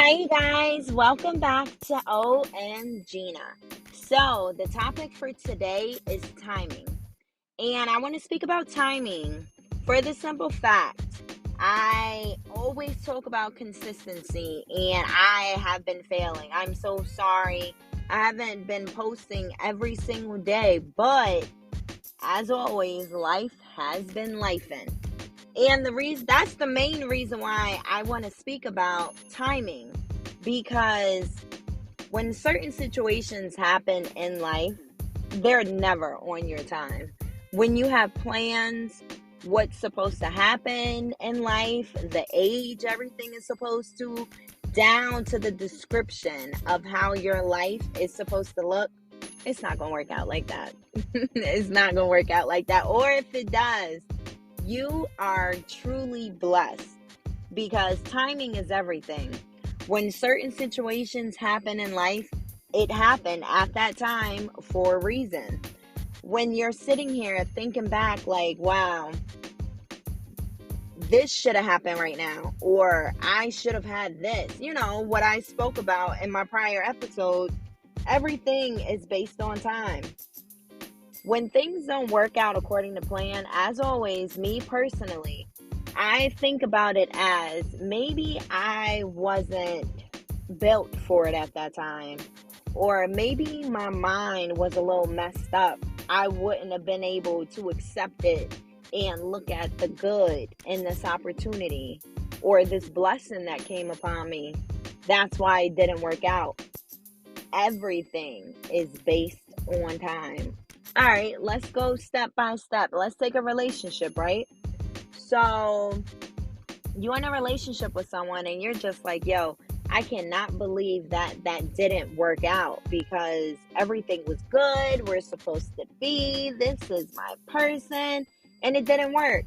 Hey guys, welcome back to OM Gina. So, the topic for today is timing. And I want to speak about timing for the simple fact I always talk about consistency and I have been failing. I'm so sorry. I haven't been posting every single day, but as always, life has been lifing. And that's the main reason why I want to speak about timing, because when certain situations happen in life, they're never on your time. When you have plans, what's supposed to happen in life, the age everything is supposed to, down to the description of how your life is supposed to look, it's not going to work out like that. It's not going to work out like that. Or if it does, you are truly blessed, because timing is everything. When certain situations happen in life, it happened at that time for a reason. When you're sitting here thinking back like, wow, this should have happened right now, or I should have had this, what I spoke about in my prior episode, everything is based on time. When things don't work out according to plan, as always, me personally, I think about it as maybe I wasn't built for it at that time, or maybe my mind was a little messed up. I wouldn't have been able to accept it and look at the good in this opportunity or this blessing that came upon me. That's why it didn't work out. Everything is based on time. All right, let's go step by step. Let's take a relationship, right? So you're in a relationship with someone and you're just like, yo, I cannot believe that didn't work out, because everything was good. We're supposed to be. This is my person. And it didn't work.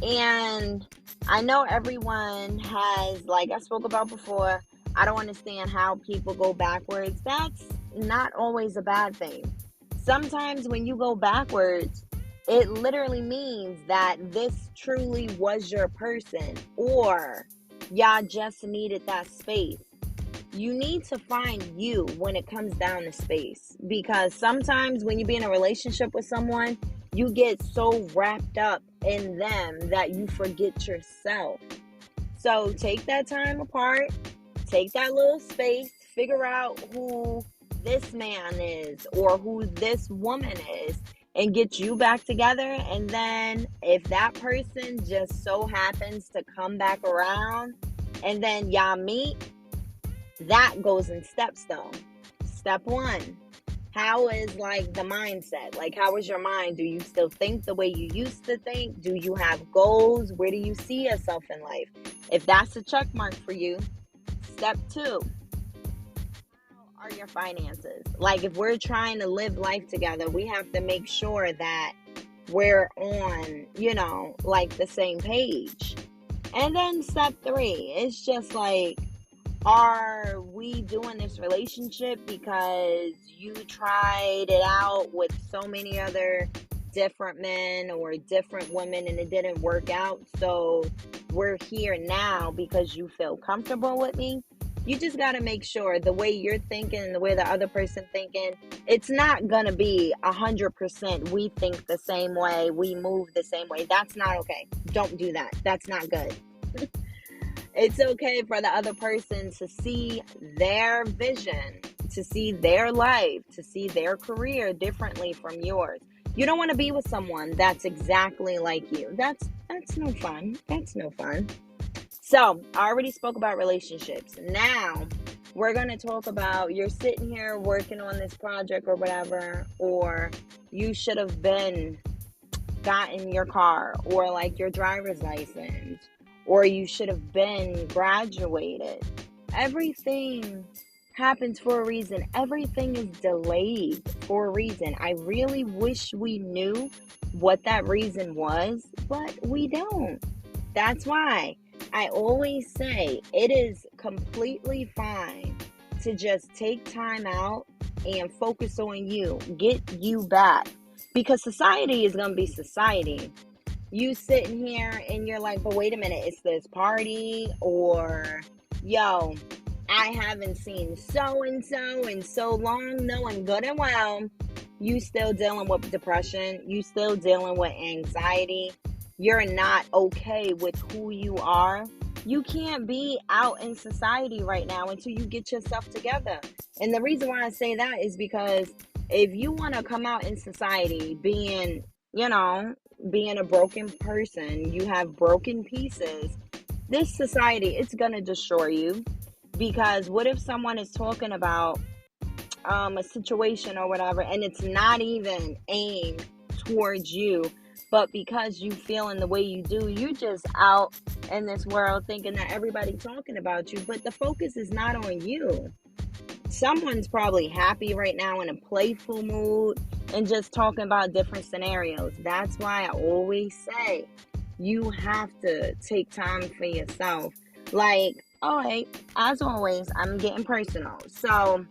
And I know everyone has, like I spoke about before, I don't understand how people go backwards. That's not always a bad thing. Sometimes when you go backwards, it literally means that this truly was your person, or y'all just needed that space. You need to find you when it comes down to space, because sometimes when you be in a relationship with someone, you get so wrapped up in them that you forget yourself. So take that time apart, take that little space, figure out who this man is or who this woman is, and get you back together. And then if that person just so happens to come back around and then y'all meet, that goes in steps though. Step one, how is like the mindset? Like, how is your mind? Do you still think the way you used to think? Do you have goals? Where do you see yourself in life? If that's a check mark for you, step two, how are your finances? Like, if we're trying to live life together, we have to make sure that we're on, like the same page. And then step three, it's just like, are we doing this relationship because you tried it out with so many other different men or different women and it didn't work out? So we're here now because you feel comfortable with me. You just got to make sure the way you're thinking and the way the other person thinking, it's not going to be 100% we think the same way, we move the same way. That's not okay. Don't do that. That's not good. It's okay for the other person to see their vision, to see their life, to see their career differently from yours. You don't want to be with someone that's exactly like you. That's no fun. That's no fun. So, I already spoke about relationships. Now, we're going to talk about, you're sitting here working on this project or whatever, or you should have been gotten your car or like your driver's license, or you should have been graduated. Everything happens for a reason. Everything is delayed for a reason. I really wish we knew what that reason was, but we don't. That's why I always say it is completely fine to just take time out and focus on you. Get you back. Because society is going to be society. You sitting here and you're like, but wait a minute, it's this party, or yo, I haven't seen so and so in so long, knowing good and well you still dealing with depression, you still dealing with anxiety, you're not okay with who you are. You can't be out in society right now until you get yourself together. And the reason why I say that is because if you want to come out in society being, you know, being a broken person, you have broken pieces, this society, it's going to destroy you. Because what if someone is talking about a situation or whatever, and it's not even aimed towards you, but because you feel in the way you do, you just out in this world thinking that everybody's talking about you, but the focus is not on you. Someone's probably happy right now in a playful mood and just talking about different scenarios. That's why I always say you have to take time for yourself. Like, all right, as always, I'm getting personal. So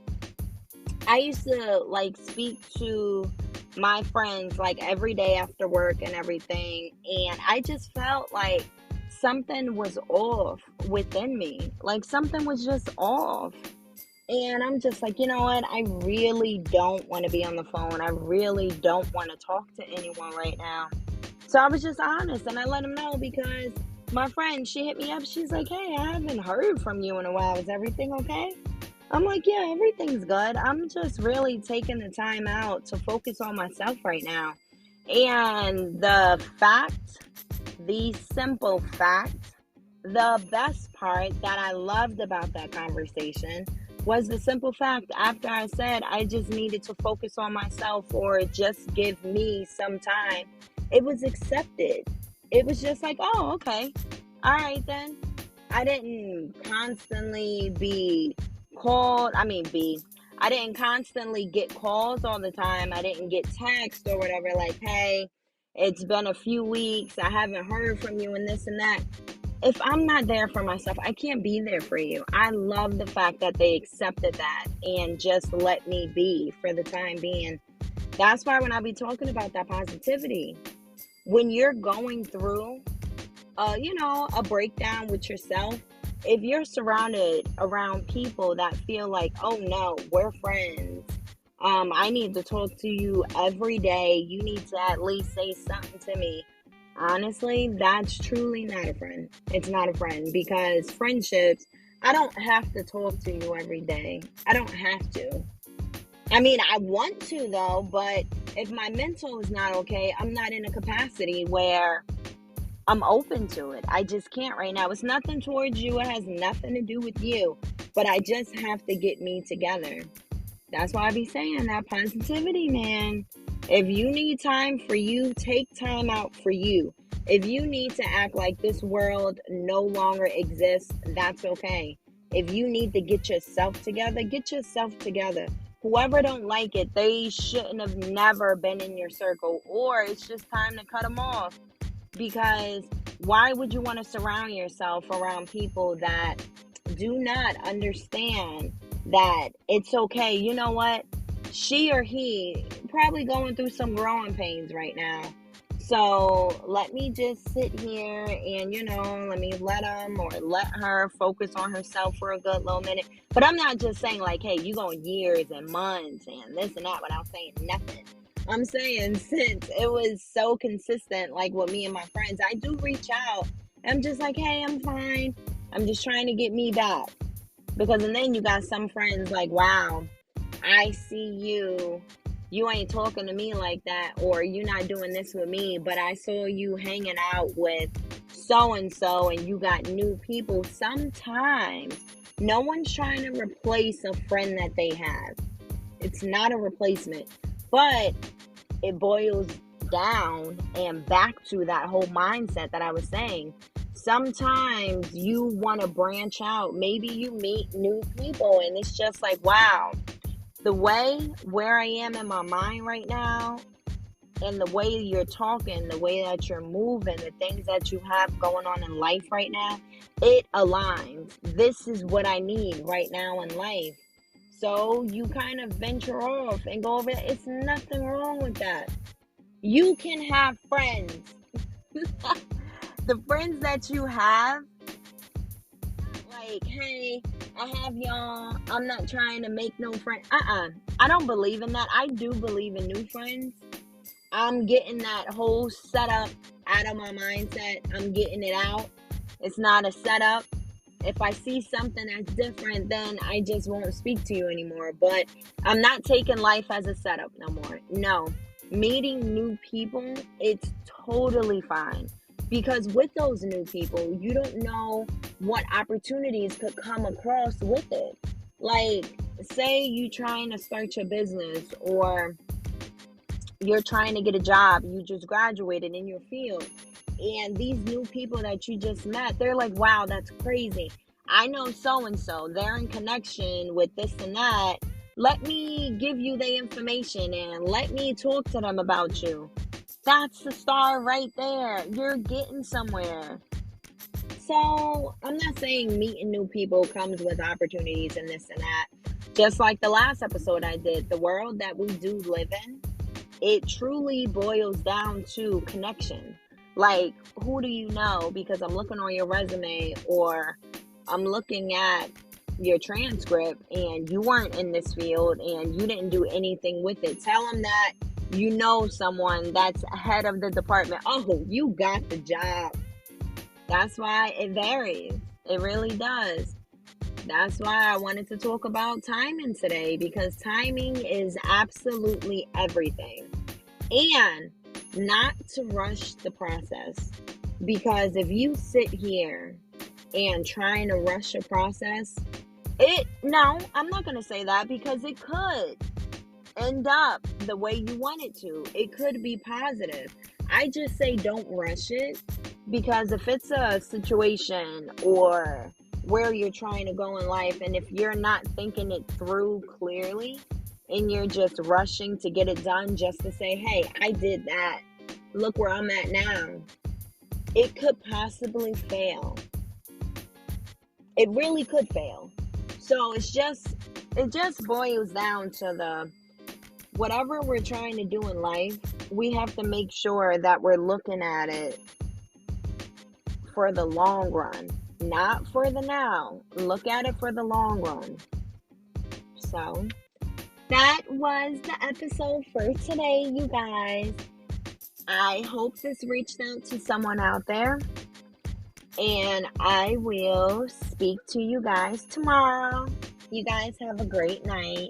I used to like speak to my friends like every day after work and everything, and I just felt like something was off within me. Like something was just off. And I'm just like, you know what? I really don't want to be on the phone. I really don't want to talk to anyone right now. So I was just honest and I let him know because my friend, she hit me up. She's like, hey, I haven't heard from you in a while. Is everything okay? I'm like, yeah, everything's good. I'm just really taking the time out to focus on myself right now. And the simple fact, the best part that I loved about that conversation was the simple fact after I said I just needed to focus on myself or just give me some time, it was accepted. It was just like, oh, okay. All right, then. I didn't constantly be called. I didn't constantly get calls all the time. I didn't get text or whatever, like, hey, it's been a few weeks. I haven't heard from you and this and that. If I'm not there for myself, I can't be there for you. I love the fact that they accepted that and just let me be for the time being. That's why when I be talking about that positivity, when you're going through a breakdown with yourself, if you're surrounded around people that feel like, oh no, we're friends, I need to talk to you every day, you need to at least say something to me. Honestly, that's truly not a friend. It's not a friend because friendships, I don't have to talk to you every day. I don't have to. I mean, I want to though, but if my mental is not okay, I'm not in a capacity where I'm open to it. I just can't right now. It's nothing towards you. It has nothing to do with you. But I just have to get me together. That's why I be saying that positivity, man. If you need time for you, take time out for you. If you need to act like this world no longer exists, that's okay. If you need to get yourself together, get yourself together. Whoever don't like it, they shouldn't have never been in your circle, or it's just time to cut them off. Because why would you want to surround yourself around people that do not understand that it's okay? You know what? She or he probably going through some growing pains right now. So let me just sit here and, let me let him or let her focus on herself for a good little minute. But I'm not just saying like, hey, you going years and months and this and that without saying nothing. I'm saying since it was so consistent, like with me and my friends, I do reach out. I'm just like, hey, I'm fine. I'm just trying to get me back. Because, and then you got some friends like, wow, I see you. You ain't talking to me like that, or you not doing this with me, but I saw you hanging out with so and so and you got new people. Sometimes no one's trying to replace a friend that they have. It's not a replacement, but it boils down and back to that whole mindset that I was saying. Sometimes you want to branch out. Maybe you meet new people and it's just like, wow, the way where I am in my mind right now and the way you're talking, the way that you're moving, the things that you have going on in life right now, it aligns. This is what I need right now in life. So you kind of venture off and go over there. It's nothing wrong with that. You can have friends. The friends that you have, like, hey, I have y'all. I'm not trying to make no friend. I don't believe in that. I do believe in new friends. I'm getting that whole setup out of my mindset. I'm getting it out. It's not a setup. If I see something that's different, then I just won't speak to you anymore. But I'm not taking life as a setup no more. No. Meeting new people, it's totally fine. Because with those new people, you don't know what opportunities could come across with it. Like, say you trying to start your business, or you're trying to get a job, you just graduated in your field, and these new people that you just met, they're like, wow, that's crazy. I know so and so, they're in connection with this and that. Let me give you the information and let me talk to them about you. That's the star right there. You're getting somewhere. So I'm not saying meeting new people comes with opportunities and this and that. Just like the last episode I did, the world that we do live in, it truly boils down to connection. Like, who do you know? Because I'm looking on your resume, or I'm looking at your transcript, and you weren't in this field and you didn't do anything with it. Tell them that you know someone that's head of the department. Oh, you got the job. That's why it varies. It really does. That's why I wanted to talk about timing today, because timing is absolutely everything. And not to rush the process. Because if you sit here and trying to rush a process, no, I'm not going to say that, because it could end up the way you want it to. It could be positive. I just say don't rush it, because if it's a situation or where you're trying to go in life, and if you're not thinking it through clearly and you're just rushing to get it done just to say, hey, I did that, look where I'm at now, it could possibly fail. It really could fail. So it just boils down to the whatever we're trying to do in life, we have to make sure that we're looking at it for the long run, not for the now. Look at it for the long run. So that was the episode for today, you guys. I hope this reached out to someone out there, and I will speak to you guys tomorrow. You guys have a great night.